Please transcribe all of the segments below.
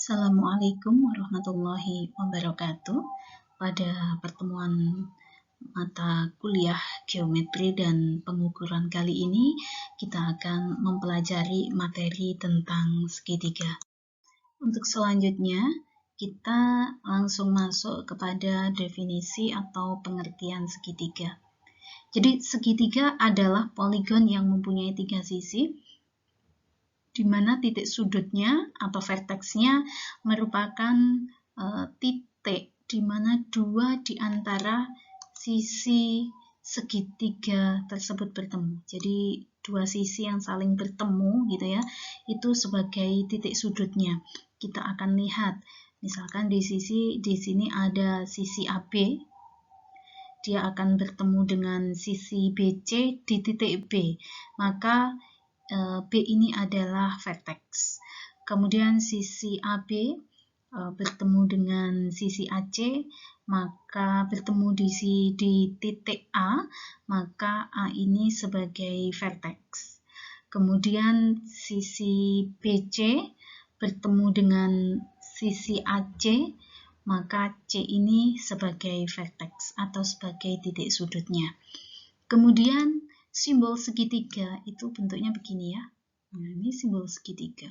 Assalamualaikum warahmatullahi wabarakatuh. Pada pertemuan mata kuliah geometri dan pengukuran kali ini, kita akan mempelajari materi tentang segitiga. Untuk selanjutnya, kita langsung masuk kepada definisi atau pengertian segitiga. Jadi, segitiga adalah poligon yang mempunyai 3 sisi, di mana titik sudutnya atau verteksnya merupakan titik di mana dua di antara sisi segitiga tersebut bertemu. Jadi dua sisi yang saling bertemu gitu ya, itu sebagai titik sudutnya. Kita akan lihat, misalkan di sini ada sisi AB, dia akan bertemu dengan sisi BC di titik B. Maka B ini adalah vertex. Kemudian sisi AB bertemu dengan sisi AC, maka bertemu di titik A, maka A ini sebagai vertex. Kemudian sisi BC bertemu dengan sisi AC, maka C ini sebagai vertex atau sebagai titik sudutnya. Kemudian simbol segitiga itu bentuknya begini ya. Nah, ini simbol segitiga.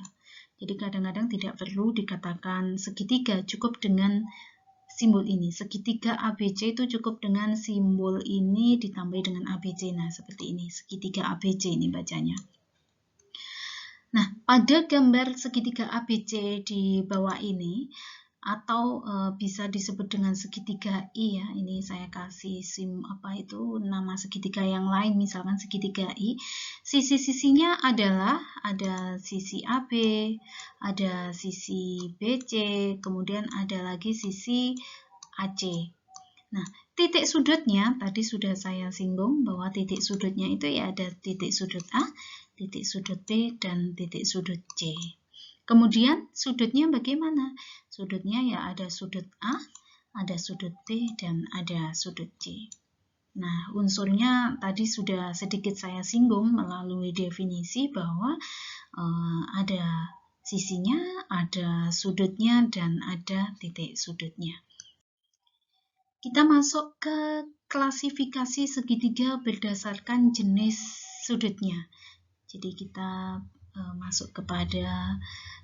Jadi kadang-kadang tidak perlu dikatakan segitiga, cukup dengan simbol ini. Segitiga ABC itu cukup dengan simbol ini ditambah dengan ABC. Nah, seperti ini. Segitiga ABC ini bacanya. Nah, pada gambar segitiga ABC di bawah ini, atau bisa disebut dengan segitiga I ya. Ini saya kasih nama segitiga yang lain, misalkan segitiga I. Sisi-sisinya adalah ada sisi AB, ada sisi BC, kemudian ada lagi sisi AC. Nah, titik sudutnya tadi sudah saya singgung bahwa titik sudutnya itu ya ada titik sudut A, titik sudut B, dan titik sudut C. Kemudian sudutnya bagaimana? Sudutnya ya ada sudut A, ada sudut B, dan ada sudut C. Nah, unsurnya tadi sudah sedikit saya singgung melalui definisi bahwa ada sisinya, ada sudutnya, dan ada titik sudutnya. Kita masuk ke klasifikasi segitiga berdasarkan jenis sudutnya. Jadi kita masuk kepada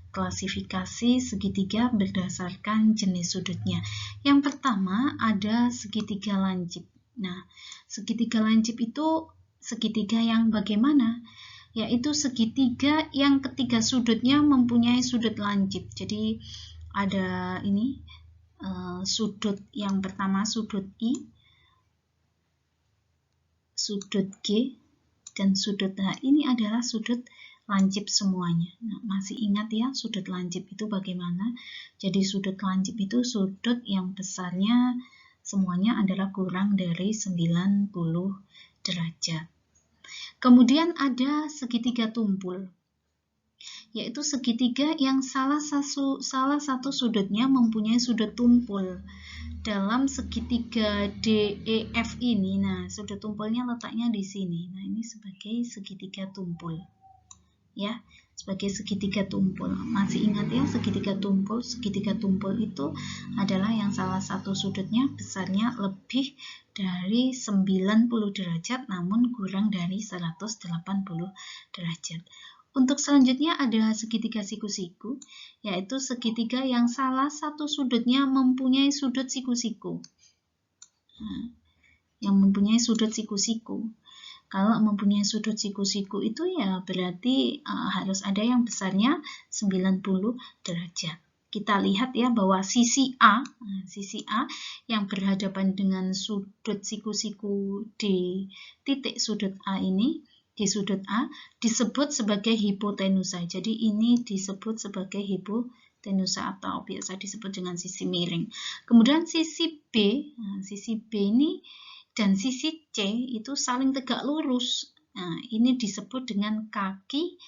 klasifikasi segitiga berdasarkan jenis sudutnya. Yang pertama ada segitiga lancip. Nah, segitiga lancip itu segitiga yang bagaimana? Yaitu segitiga yang ketiga sudutnya mempunyai sudut lancip. Jadi ada ini sudut yang pertama sudut I, sudut G, dan sudut H. Ini adalah sudut lancip semuanya. Nah, masih ingat ya sudut lancip itu bagaimana? Jadi sudut lancip itu sudut yang besarnya semuanya adalah kurang dari 90 derajat. Kemudian ada segitiga tumpul, yaitu segitiga yang salah satu sudutnya mempunyai sudut tumpul. Dalam segitiga DEF ini, nah sudut tumpulnya letaknya di sini. Nah, ini sebagai segitiga tumpul. Ya, sebagai segitiga tumpul. Masih ingat ya segitiga tumpul? Segitiga tumpul itu adalah yang salah satu sudutnya besarnya lebih dari 90 derajat namun kurang dari 180 derajat. Untuk selanjutnya ada segitiga siku-siku, yaitu segitiga yang salah satu sudutnya mempunyai sudut siku-siku. Nah, yang mempunyai sudut siku-siku. Kalau mempunyai sudut siku-siku itu ya berarti harus ada yang besarnya 90 derajat. Kita lihat ya bahwa sisi A yang berhadapan dengan sudut siku-siku di titik sudut A ini, di sudut A disebut sebagai hipotenusa. Jadi ini disebut sebagai hipotenusa atau biasa disebut dengan sisi miring. Kemudian sisi B, sisi B ini dan sisi C itu saling tegak lurus. Nah, ini disebut dengan kaki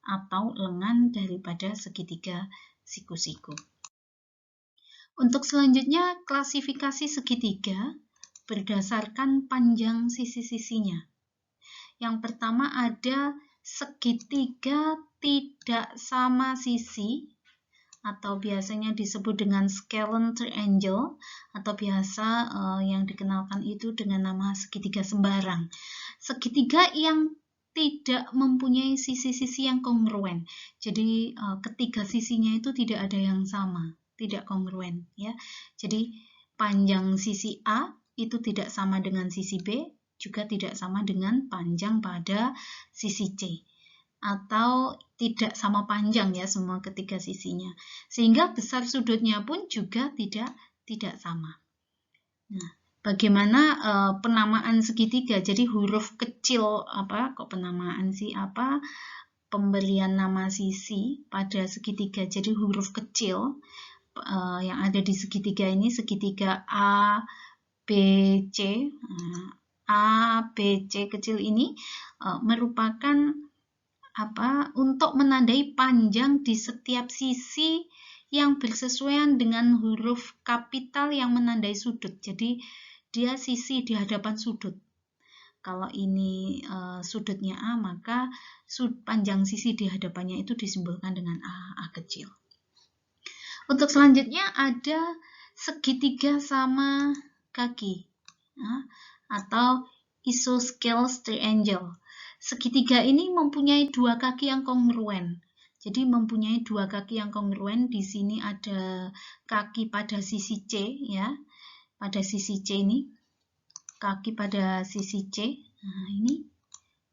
atau lengan daripada segitiga siku-siku. Untuk selanjutnya klasifikasi segitiga berdasarkan panjang sisi-sisinya. Yang pertama ada segitiga tidak sama sisi atau biasanya disebut dengan scalene triangle, atau biasa yang dikenalkan itu dengan nama segitiga sembarang. Segitiga yang tidak mempunyai sisi-sisi yang kongruen. Jadi ketiga sisinya itu tidak ada yang sama, tidak kongruen ya. Jadi panjang sisi A itu tidak sama dengan sisi B, juga tidak sama dengan panjang pada sisi C, atau tidak sama panjang ya semua ketiga sisinya, sehingga besar sudutnya pun juga tidak sama. Nah, bagaimana penamaan segitiga? Jadi huruf kecil penamaan sih pemberian nama sisi pada segitiga. Jadi huruf kecil yang ada di segitiga ini, segitiga A, B, C. A, B, C kecil ini merupakan untuk menandai panjang di setiap sisi yang bersesuaian dengan huruf kapital yang menandai sudut. Jadi dia sisi di hadapan sudut. Kalau ini sudutnya A, maka panjang sisi di hadapannya itu disimbolkan dengan A kecil. Untuk selanjutnya ada segitiga sama kaki atau isosceles triangle. Segitiga ini mempunyai dua kaki yang kongruen. Jadi mempunyai dua kaki yang kongruen. Di sini ada kaki pada sisi C ya. Pada sisi C ini kaki pada sisi C. Nah, ini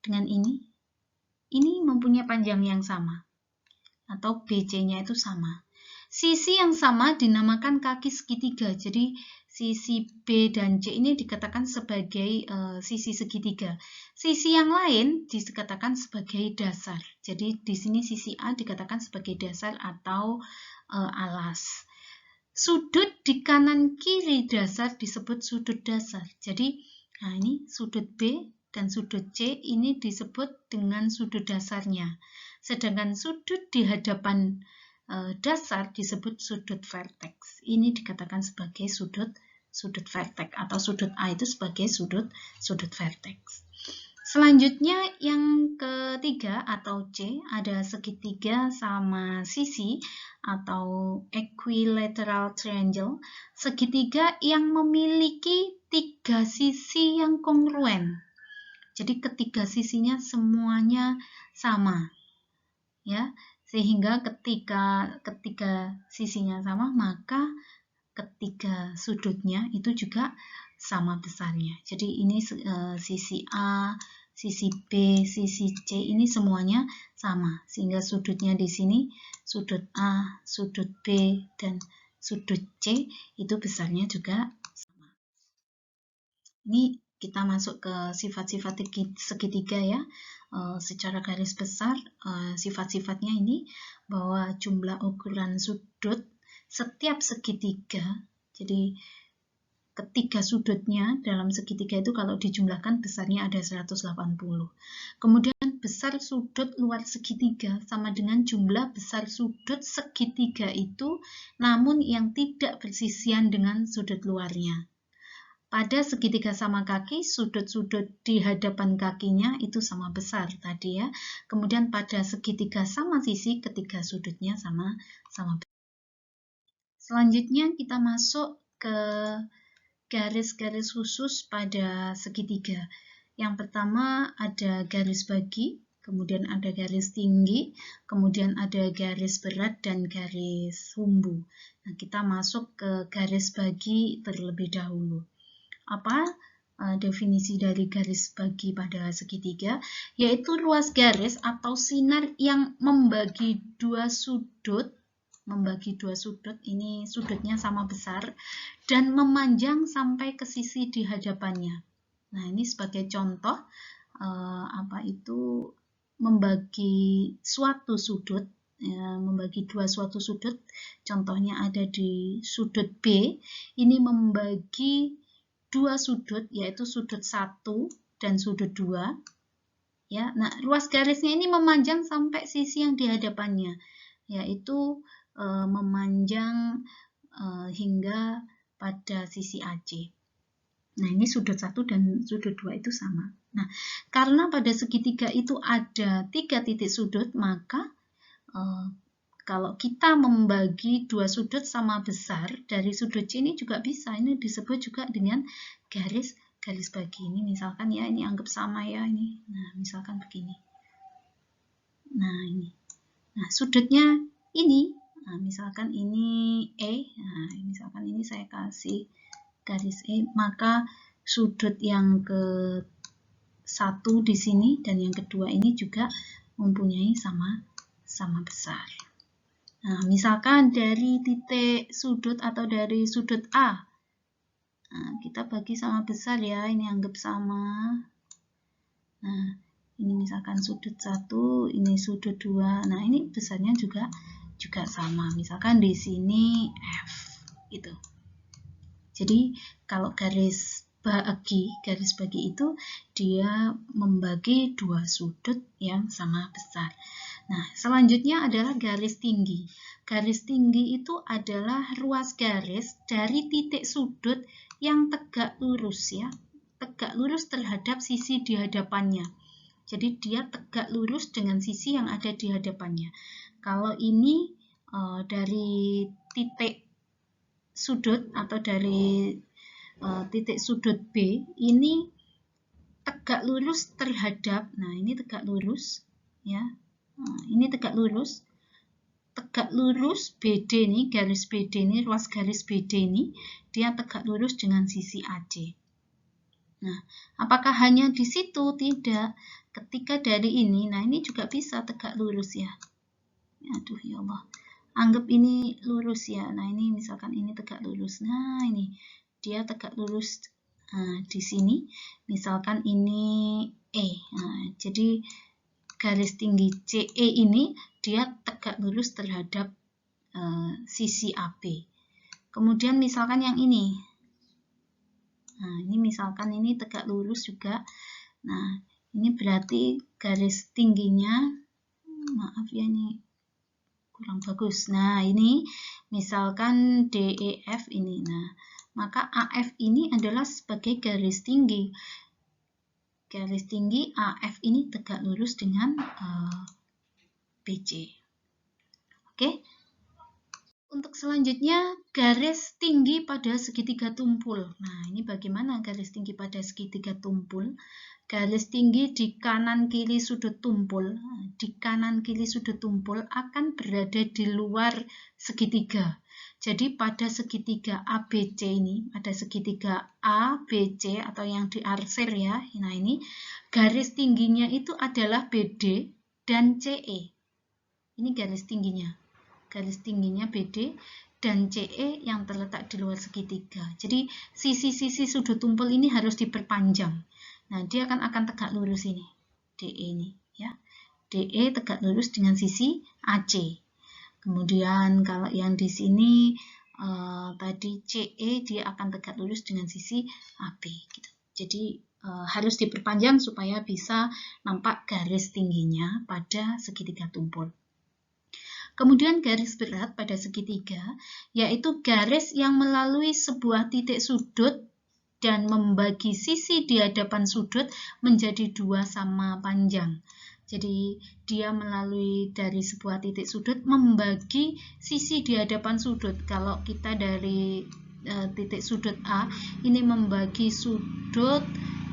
dengan ini mempunyai panjang yang sama atau BC-nya itu sama. Sisi yang sama dinamakan kaki segitiga. Jadi sisi B dan C ini dikatakan sebagai sisi segitiga. Sisi yang lain dikatakan sebagai dasar. Jadi di sini sisi A dikatakan sebagai dasar atau alas. Sudut di kanan kiri dasar disebut sudut dasar. Jadi ini sudut B dan sudut C ini disebut dengan sudut dasarnya. Sedangkan sudut di hadapan dasar disebut sudut vertex. Ini dikatakan sebagai sudut vertex, atau sudut A itu sebagai sudut vertex. Selanjutnya yang ketiga atau C, ada segitiga sama sisi atau equilateral triangle. Segitiga yang memiliki tiga sisi yang kongruen. Jadi ketiga sisinya semuanya sama. Ya, sehingga ketika sisinya sama, maka ketiga sudutnya itu juga sama besarnya. Jadi ini sisi A, sisi B, sisi C ini semuanya sama, sehingga sudutnya di sini sudut A, sudut B, dan sudut C itu besarnya juga sama. Ini kita masuk ke sifat-sifat segitiga ya. Secara garis besar sifat-sifatnya ini bahwa jumlah ukuran sudut setiap segitiga, jadi ketiga sudutnya dalam segitiga itu kalau dijumlahkan besarnya ada 180. Kemudian besar sudut luar segitiga sama dengan jumlah besar sudut segitiga itu namun yang tidak bersisian dengan sudut luarnya. Pada segitiga sama kaki, sudut-sudut di hadapan kakinya itu sama besar tadi ya. Kemudian pada segitiga sama sisi, ketiga sudutnya sama besar. Selanjutnya kita masuk ke garis-garis khusus pada segitiga. Yang pertama ada garis bagi, kemudian ada garis tinggi, kemudian ada garis berat dan garis sumbu. Nah, kita masuk ke garis bagi terlebih dahulu. Apa definisi dari garis bagi pada segitiga? Yaitu ruas garis atau sinar yang membagi dua sudut, ini sudutnya sama besar dan memanjang sampai ke sisi di hadapannya. Nah, ini sebagai contoh membagi suatu sudut, membagi dua suatu sudut. Contohnya ada di sudut B, ini membagi dua sudut, yaitu sudut 1 dan sudut 2. Ya, nah ruas garisnya ini memanjang sampai sisi yang di hadapannya, yaitu memanjang hingga pada sisi AC. Nah, ini sudut 1 dan sudut 2 itu sama. Nah, karena pada segitiga itu ada 3 titik sudut, maka kalau kita membagi dua sudut sama besar, dari sudut C ini juga bisa. Ini disebut juga dengan garis bagi. Ini misalkan ya, ini anggap sama ya ini. Nah, misalkan begini. Nah, ini. Nah, sudutnya ini. Nah, misalkan ini E. Nah, misalkan ini saya kasih garis E, maka sudut yang ke satu di sini dan yang kedua ini juga mempunyai sama besar. Nah, misalkan dari titik sudut atau dari sudut A, nah, kita bagi sama besar ya, ini anggap sama. Nah, ini misalkan sudut 1, ini sudut 2. Nah, ini besarnya juga sama. Misalkan di sini F gitu. Jadi, kalau garis bagi itu dia membagi dua sudut yang sama besar. Nah, selanjutnya adalah garis tinggi. Garis tinggi itu adalah ruas garis dari titik sudut yang tegak lurus ya. Tegak lurus terhadap sisi di hadapannya. Jadi dia tegak lurus dengan sisi yang ada di hadapannya. Kalau ini dari titik sudut atau dari titik sudut B, ini tegak lurus terhadap, nah ini tegak lurus ya. Nah, ini tegak lurus BD nih, garis BD ini, ruas garis BD ini, dia tegak lurus dengan sisi AC. Nah, apakah hanya di situ? Tidak. Ketika dari ini, nah ini juga bisa tegak lurus ya. Aduh ya Allah. Anggap ini lurus ya. Nah, ini misalkan ini tegak lurus. Nah, ini dia tegak lurus di sini. Misalkan ini E. Nah, jadi garis tinggi CE ini dia tegak lurus terhadap sisi AB. Kemudian misalkan yang ini. Nah, ini misalkan ini tegak lurus juga. Nah, ini berarti garis tingginya, maaf ya ini kurang bagus. Nah, ini misalkan DEF ini. Nah, maka AF ini adalah sebagai garis tinggi. Garis tinggi AF ini tegak lurus dengan BC. Oke. Untuk selanjutnya, garis tinggi pada segitiga tumpul. Nah, ini bagaimana garis tinggi pada segitiga tumpul? Garis tinggi di kanan kiri sudut tumpul. Di kanan kiri sudut tumpul akan berada di luar segitiga. Jadi pada segitiga ABC ini, ada segitiga ABC atau yang diarsir ya. Nah, ini garis tingginya itu adalah BD dan CE. Ini garis tingginya. Garis tingginya BD dan CE yang terletak di luar segitiga. Jadi sisi-sisi sudut tumpul ini harus diperpanjang. Nah, dia akan tegak lurus ini, DE ini ya. DE tegak lurus dengan sisi AC. Kemudian kalau yang di sini tadi CE dia akan tegak lurus dengan sisi AB gitu. Jadi harus diperpanjang supaya bisa nampak garis tingginya pada segitiga tumpul. Kemudian garis berat pada segitiga, yaitu garis yang melalui sebuah titik sudut dan membagi sisi di hadapan sudut menjadi dua sama panjang. Jadi dia melalui dari sebuah titik sudut membagi sisi di hadapan sudut. Kalau kita dari titik sudut A, ini membagi sudut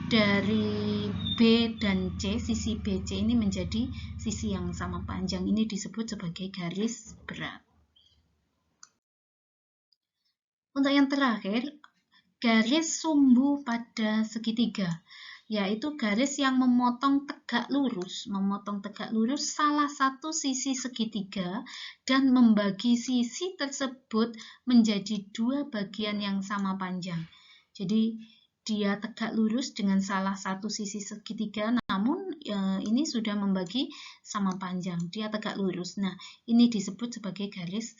dari B dan C, sisi BC ini menjadi sisi yang sama panjang. Ini disebut sebagai garis berat. Untuk yang terakhir, garis sumbu pada segitiga, yaitu garis yang memotong tegak lurus salah satu sisi segitiga dan membagi sisi tersebut menjadi dua bagian yang sama panjang. Jadi dia tegak lurus dengan salah satu sisi segitiga, namun ini sudah membagi sama panjang. Dia tegak lurus. Nah, ini disebut sebagai garis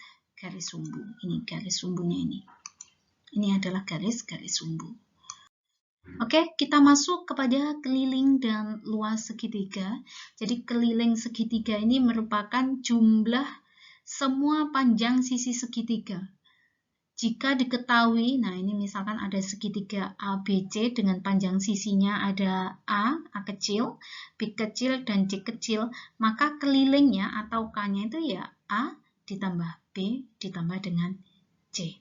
sumbu. Ini garis sumbunya ini. Ini adalah garis sumbu. Oke, kita masuk kepada keliling dan luas segitiga. Jadi keliling segitiga ini merupakan jumlah semua panjang sisi segitiga. Jika diketahui, nah ini misalkan ada segitiga ABC dengan panjang sisinya ada A kecil, B kecil, dan C kecil, maka kelilingnya atau K-nya itu ya A, ditambah B ditambah dengan C.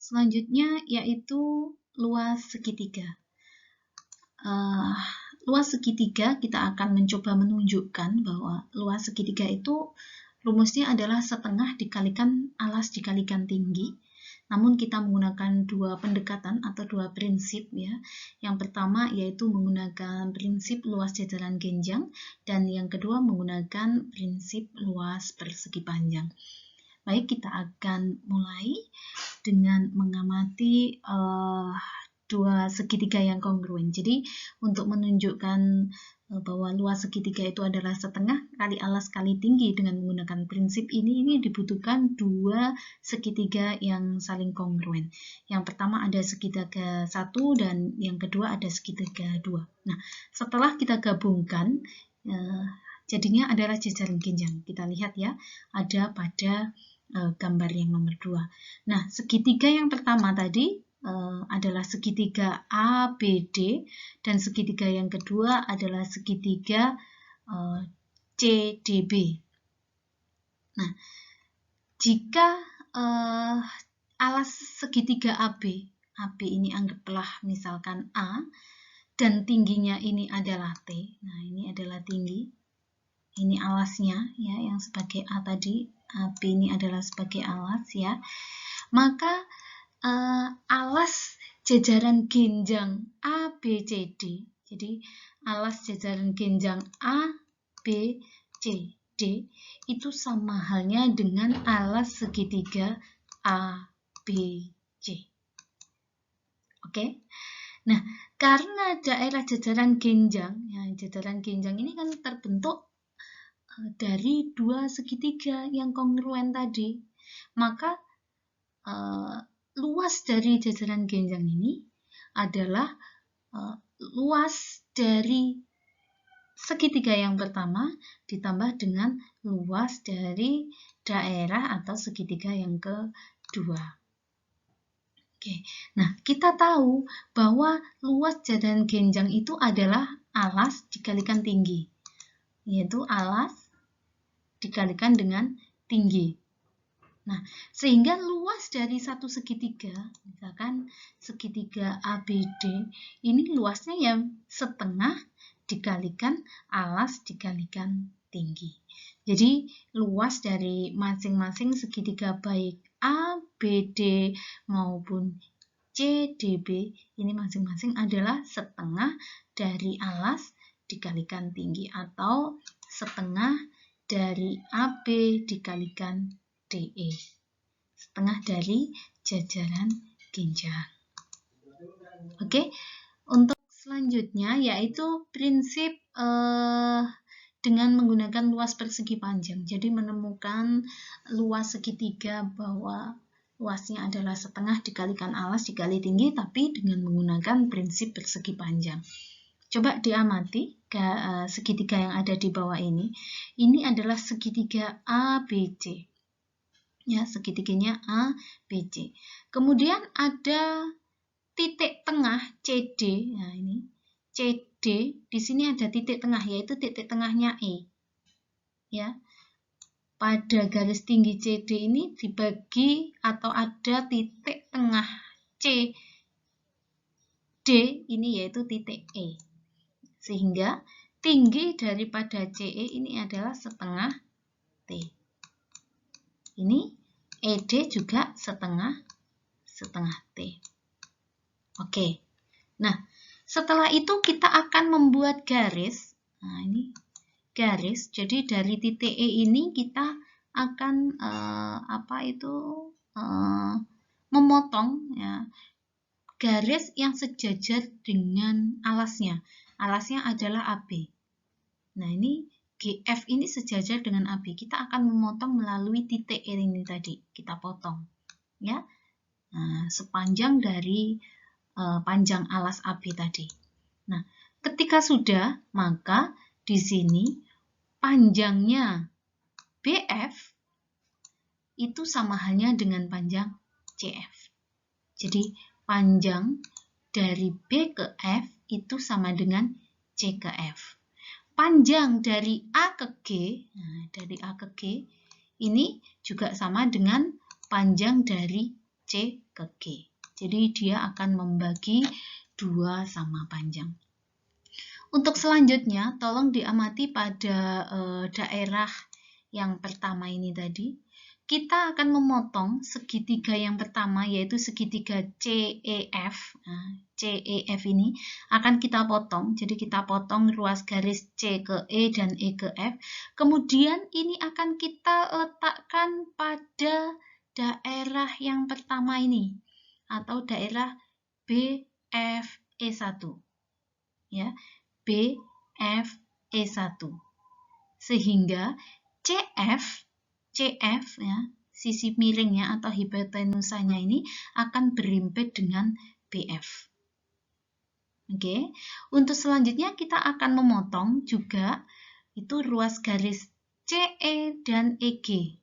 Selanjutnya yaitu luas segitiga. Luas segitiga kita akan mencoba menunjukkan bahwa luas segitiga itu rumusnya adalah setengah dikalikan alas dikalikan tinggi. Namun kita menggunakan dua pendekatan atau dua prinsip ya. Yang pertama yaitu menggunakan prinsip luas jajaran genjang dan yang kedua menggunakan prinsip luas persegi panjang. Baik, kita akan mulai dengan mengamati dua segitiga yang kongruen. Jadi untuk menunjukkan bahwa luas segitiga itu adalah setengah kali alas kali tinggi dengan menggunakan prinsip ini dibutuhkan dua segitiga yang saling kongruen. Yang pertama ada segitiga 1 dan yang kedua ada segitiga 2. Nah, setelah kita gabungkan jadinya adalah jajaran genjang. Kita lihat ya, ada pada gambar yang nomor 2. Nah, segitiga yang pertama tadi adalah segitiga ABD dan segitiga yang kedua adalah segitiga CDB. Nah, jika alas segitiga AB ini anggaplah misalkan A dan tingginya ini adalah T. Nah, ini adalah tinggi. Ini alasnya ya yang sebagai A tadi. AB ini adalah sebagai alas ya. Maka alas jajaran genjang ABCD. Jadi alas jajaran genjang ABCD itu sama halnya dengan alas segitiga ABC. Oke. Nah, karena daerah jajaran genjang, ya jajaran genjang ini kan terbentuk dari dua segitiga yang kongruen tadi. Maka luas dari jajaran genjang ini adalah luas dari segitiga yang pertama ditambah dengan luas dari daerah atau segitiga yang kedua. Oke. Nah, kita tahu bahwa luas jajaran genjang itu adalah alas dikalikan tinggi, yaitu alas dikalikan dengan tinggi. Nah, sehingga luas dari satu segitiga, misalkan segitiga ABD, ini luasnya yang setengah dikalikan alas dikalikan tinggi. Jadi, luas dari masing-masing segitiga baik ABD maupun CDB, ini masing-masing adalah setengah dari alas dikalikan tinggi atau setengah dari AB dikalikan DE, setengah dari jajaran genjang. Oke, untuk selanjutnya yaitu prinsip dengan menggunakan luas persegi panjang. Jadi menemukan luas segitiga bahwa luasnya adalah setengah dikalikan alas dikali tinggi, tapi dengan menggunakan prinsip persegi panjang. Coba diamati segitiga yang ada di bawah ini. Ini adalah segitiga ABC. Ya, segitiganya A, B, C. Kemudian ada titik tengah CD. Nah, ini CD, di sini ada titik tengah, yaitu titik tengahnya E. Ya. Pada garis tinggi CD ini dibagi atau ada titik tengah C, D, ini yaitu titik E. Sehingga tinggi daripada CE ini adalah setengah T. Ini ED juga setengah T. Oke. Nah, setelah itu kita akan membuat garis. Nah, ini garis. Jadi dari titik E ini kita akan memotong ya garis yang sejajar dengan alasnya. Alasnya adalah AB. Nah, ini GF ini sejajar dengan AB. Kita akan memotong melalui titik E ini tadi. Kita potong. Ya. Nah, sepanjang dari panjang alas AB tadi. Nah, ketika sudah, maka di sini panjangnya BF itu sama halnya dengan panjang CF. Jadi, panjang dari B ke F itu sama dengan C ke F. Panjang dari A ke G, nah dari A ke G ini juga sama dengan panjang dari C ke G. Jadi dia akan membagi 2 sama panjang. Untuk selanjutnya, tolong diamati pada daerah yang pertama ini tadi. Kita akan memotong segitiga yang pertama, yaitu segitiga CEF. Nah, CEF ini akan kita potong. Jadi kita potong ruas garis C ke E dan E ke F. Kemudian ini akan kita letakkan pada daerah yang pertama ini, atau daerah BFE1. Ya, BFE1. Sehingga CF ya, sisi miringnya atau hipotenusanya ini akan berimpit dengan BF. Oke. Untuk selanjutnya kita akan memotong juga itu ruas garis CE dan EG.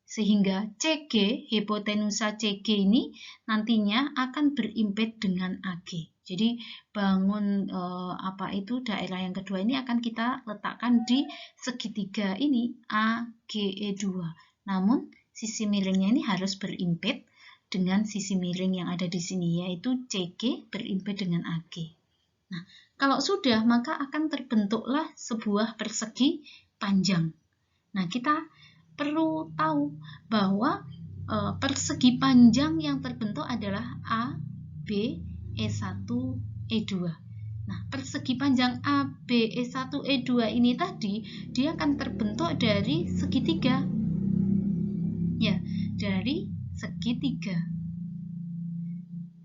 Sehingga CG, hipotenusa CG ini nantinya akan berimpit dengan AG. Jadi bangun daerah yang kedua ini akan kita letakkan di segitiga ini AGE2. Namun sisi miringnya ini harus berimpit dengan sisi miring yang ada di sini, yaitu CG berimpit dengan AG. Nah, kalau sudah maka akan terbentuklah sebuah persegi panjang. Nah, kita perlu tahu bahwa persegi panjang yang terbentuk adalah A, B, E1, E2. Nah, persegi panjang A, B, E1, E2 ini tadi, dia akan terbentuk dari segitiga. Ya, dari segitiga.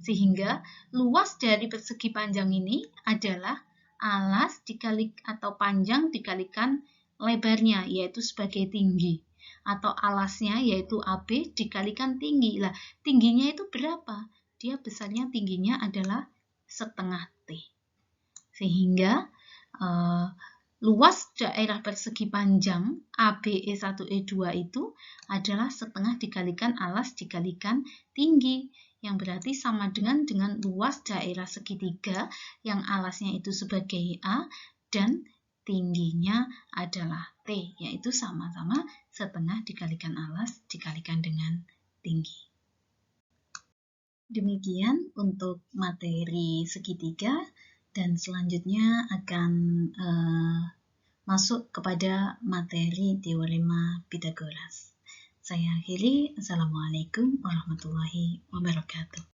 Sehingga luas dari persegi panjang ini adalah alas dikalik atau panjang dikalikan lebarnya, yaitu sebagai tinggi. Atau alasnya yaitu AB dikalikan tinggi. Lah, tingginya itu berapa? Dia besarnya tingginya adalah setengah T. Sehingga luas daerah persegi panjang ABE1 E2 itu adalah setengah dikalikan alas dikalikan tinggi, yang berarti sama dengan luas daerah segitiga yang alasnya itu sebagai A dan tingginya adalah T, yaitu sama-sama setengah dikalikan alas dikalikan dengan tinggi. Demikian untuk materi segitiga, dan selanjutnya akan masuk kepada materi teorema Pythagoras. Saya akhiri. Assalamualaikum warahmatullahi wabarakatuh.